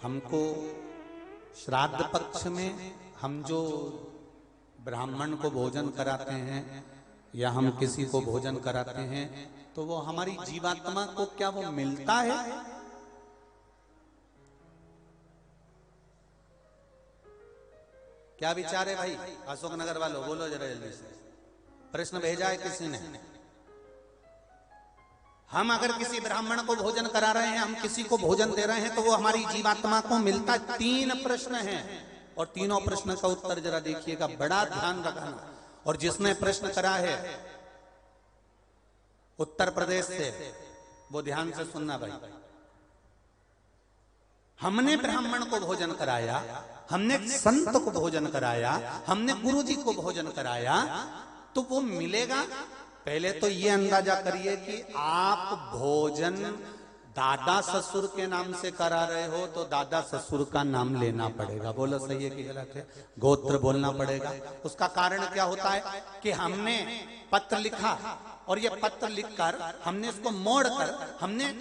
हमको श्राद्ध पक्ष में हम जो ब्राह्मण को भोजन कराते हैं या हम किसी को भोजन कराते हैं तो वो हमारी जीवात्मा को क्या वो मिलता है? क्या विचार है भाई? अशोकनगर वालों बोलो जरा जल्दी से। प्रश्न भेजा है किसी ने? हम अगर किसी ब्राह्मण को भोजन करा रहे हैं, हम किसी को भोजन दे रहे हैं तो वो हमारी जीवात्मा को मिलता है। 3 प्रश्न हैं और तीनों प्रश्न का उत्तर जरा देखिएगा, बड़ा ध्यान रखना। और जिसने प्रश्न करा है उत्तर प्रदेश से वो ध्यान से सुनना भाई। हमने ब्राह्मण को भोजन कराया, हमने संत को भोजन कराया, हमने गुरुजी को भोजन कराया, तो वो मिलेगा। पहले तो ये अंदाजा करिए कि आप भोजन दादा ससुर के नाम से करा रहे हो तो दादा ससुर का नाम लेना पड़ेगा। बोलो सही है कि गलत है? गोत्र बोलना पड़ेगा। उसका कारण क्या होता है कि हमने पत्र लिखा और ये पत्र लिखकर हमने इसको मोड़कर हमने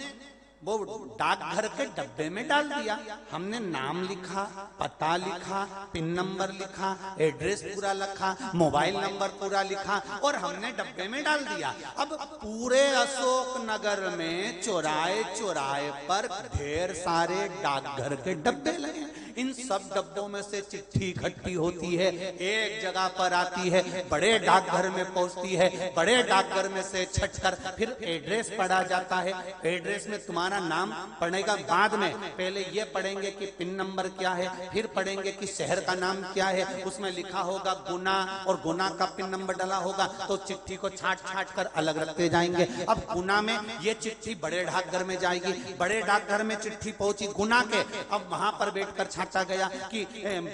वो डाकघर के डब्बे में डाल दिया। हमने नाम लिखा, पता लिखा, पिन नंबर लिखा, एड्रेस पूरा लिखा, मोबाइल नंबर पूरा लिखा और हमने डब्बे में डाल दिया। अब पूरे अशोक नगर में चौराहे चौराहे पर ढेर सारे डाकघर के डब्बे लगे। इन सब डब्बों में से चिट्ठी इकट्ठी होती है, एक जगह पर आती है, बड़े डाकघर में पहुंचती है, बड़े डाकघर में से छटकर फिर एड्रेस पढ़ा जाता है। एड्रेस में तुम्हारा नाम पढ़ेगा बाद में, पहले ये पढ़ेंगे कि पिन नंबर क्या है, फिर पढ़ेंगे कि शहर का नाम क्या है। उसमें लिखा होगा गुना और गुना का पिन नंबर डाला होगा तो चिट्ठी को छाट छाट कर अलग रखते जाएंगे। अब गुना में ये चिट्ठी बड़े डाकघर में जाएगी, बड़े डाकघर में चिट्ठी पहुंची गुना के। अब वहां पर बैठकर छाटा गया कि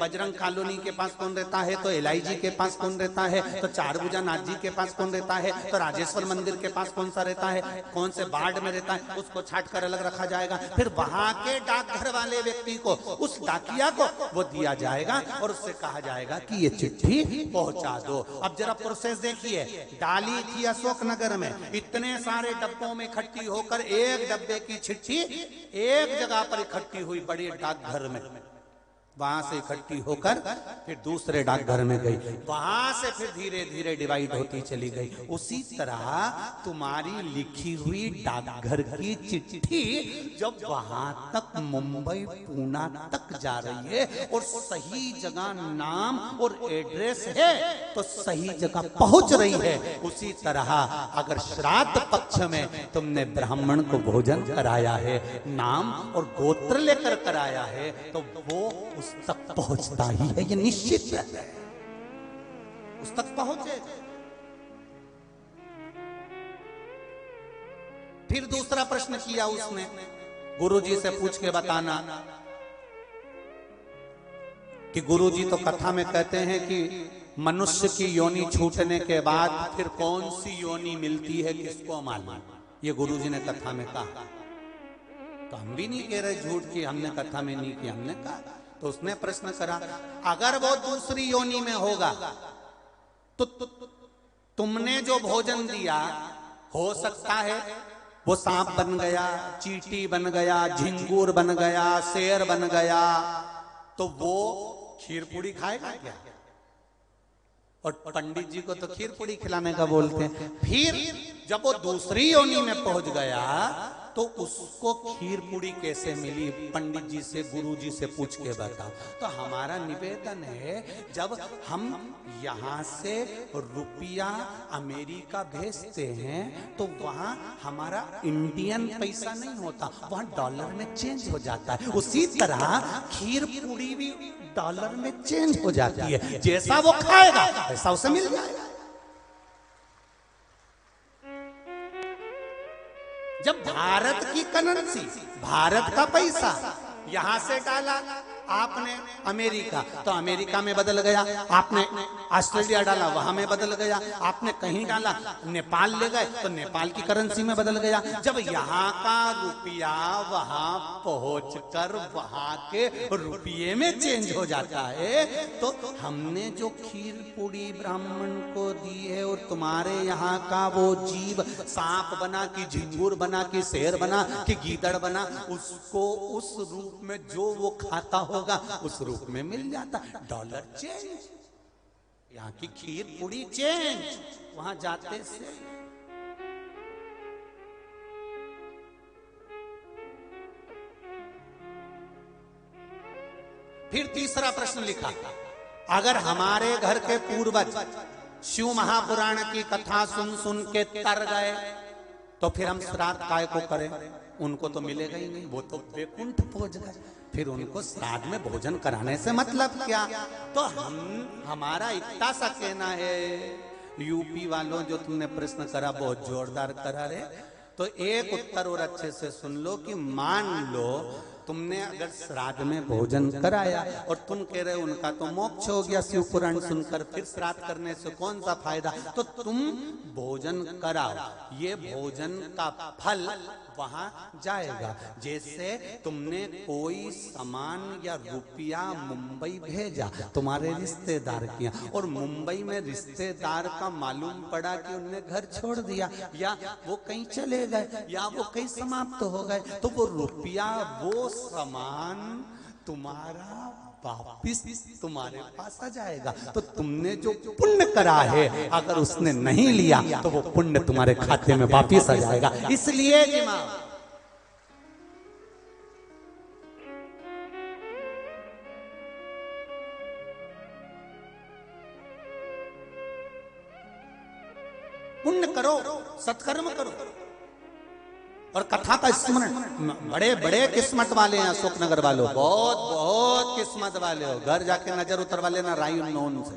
बजरंग कॉलोनी के पास कौन रहता है, तो एलआईजी के पास कौन रहता है, तो चारभुजा नाथ जी के पास कौन रहता है, तो राजेश्वर मंदिर के पास कौन सा रहता है, कौन से वार्ड में रहता है, उसको छाट कर अलग रखा जाएगा। फिर वहां के डाकघर वाले व्यक्ति को, उस डाकिया को वो दिया जाएगा और उससे कहा जाएगा कि ये चिट्ठी पहुंचा दो। अब जरा प्रोसेस देखिए, डाली थी अशोकनगर में, इतने सारे डब्बों में इकट्ठी होकर एक डब्बे की चिट्ठी एक जगह पर इकट्ठी हुई बड़े डाकघर में। वहां से इकट्ठी होकर फिर दूसरे डाकघर में गई, वहां से फिर धीरे धीरे डिवाइड होती चली गई। उसी तरह तुम्हारी लिखी हुई डाकघर की चिट्ठी जब वहां तक मुंबई पूना तक जा रही है और सही जगह नाम और एड्रेस है तो सही जगह पहुंच रही है। उसी तरह अगर श्राद्ध पक्ष में तुमने ब्राह्मण को भोजन कराया है, नाम और गोत्र लेकर कराया है, तो वो उस तक पहुंचता ही है, ये निश्चित है, उस तक पहुंचे। फिर दूसरा प्रश्न किया उसने, गुरुजी से पूछ के बताना कि गुरुजी तो कथा में कहते हैं कि मनुष्य की योनि छूटने के बाद फिर कौन सी योनि मिलती है किसको मालूम। ये गुरुजी ने कथा में कहा, तो हम भी नहीं कह रहे झूठ की हमने कथा में नहीं किया, हमने कहा। तो उसने प्रश्न करा, अगर वो दूसरी योनि में होगा तो तुमने जो भोजन दिया हो सकता है वो सांप बन गया, चींटी बन गया, झिंगूर बन गया, शेर बन गया, तो वो खीर पूड़ी खाएगा क्या? और पंडित जी को तो खीर पूड़ी खिलाने का बोलते हैं। फिर जब वो दूसरी योनि में पहुंच गया तो उसको खीर पूड़ी कैसे मिली? पंडित जी से, गुरु जी से पूछ के बताओ। तो हमारा निवेदन है, जब हम यहाँ से रुपया अमेरिका भेजते हैं तो वहाँ हमारा इंडियन पैसा नहीं होता, वहाँ डॉलर में चेंज हो जाता है। उसी तरह खीर पूड़ी भी डॉलर में चेंज हो जाती है, जैसा वो खाएगा वैसा उसे मिल जाएगा। जब भारत की करेंसी, भारत का पैसा यहां से डाला आपने अमेरिका तो अमेरिका में बदल गया, आपने ऑस्ट्रेलिया डाला वहां में बदल गया, आपने कहीं डाला नेपाल ले गए तो नेपाल की करेंसी में बदल गया। जब यहाँ का रुपया वहां पहुंचकर वहां के रुपये में चेंज हो जाता है, तो हमने जो खीर पूरी ब्राह्मण को दी है और तुम्हारे यहाँ का वो जीव सांप बना कि झिंगुर बना कि शेर बना कि गीदड़ बना, उसको उस रूप में जो वो खाता होगा उस रूप में मिल जाता। डॉलर चेंज, यहाँ की खीर पूरी चेंज वहां जाते से। फिर तीसरा प्रश्न लिखा, अगर हमारे घर के पूर्वज शिव महापुराण की कथा सुन सुन के तर गए तो फिर हम श्राद्ध काय को करें? उनको तो मिलेगा ही नहीं, वो तो वैकुंठ पहुंच गए, फिर उनको श्राद्ध में भोजन कराने से मतलब क्या? तो हमारा इतना सा कहना है, यूपी वालों जो तुमने प्रश्न करा बहुत जोरदार करा रे, तो एक उत्तर और अच्छे से सुन लो कि मान लो तुमने अगर श्राद्ध में भोजन कराया और तुम कह रहे हो उनका तो मोक्ष हो गया शिव पुराण सुनकर, फिर श्राद्ध करने से कौन सा फायदा? तो तुम भोजन कराओ, ये भोजन का फल वहां जाएगा। जैसे तुमने कोई सामान या रुपया मुंबई भेजा तुम्हारे रिश्तेदार किया, और मुंबई में रिश्तेदार का मालूम पड़ा कि उनने घर छोड़ दिया या वो कहीं चले गए या वो कहीं समाप्त हो गए, तो वो रुपया वो सामान तुम्हारा वापिस तुम्हारे पास आ जाएगा। तो तुमने जो पुण्य करा है अगर उसने नहीं लिया तो वो पुण्य तुम्हारे खाते में वापिस आ जाएगा। इसलिए पुण्य करो, सत्कर्म करो और कथा का स्मरण। बड़े बड़े किस्मत वाले हैं अशोक नगर वालों, बहुत बहुत किस्मत वाले हो, घर जाके नजर उतरवा लेना राय उन से।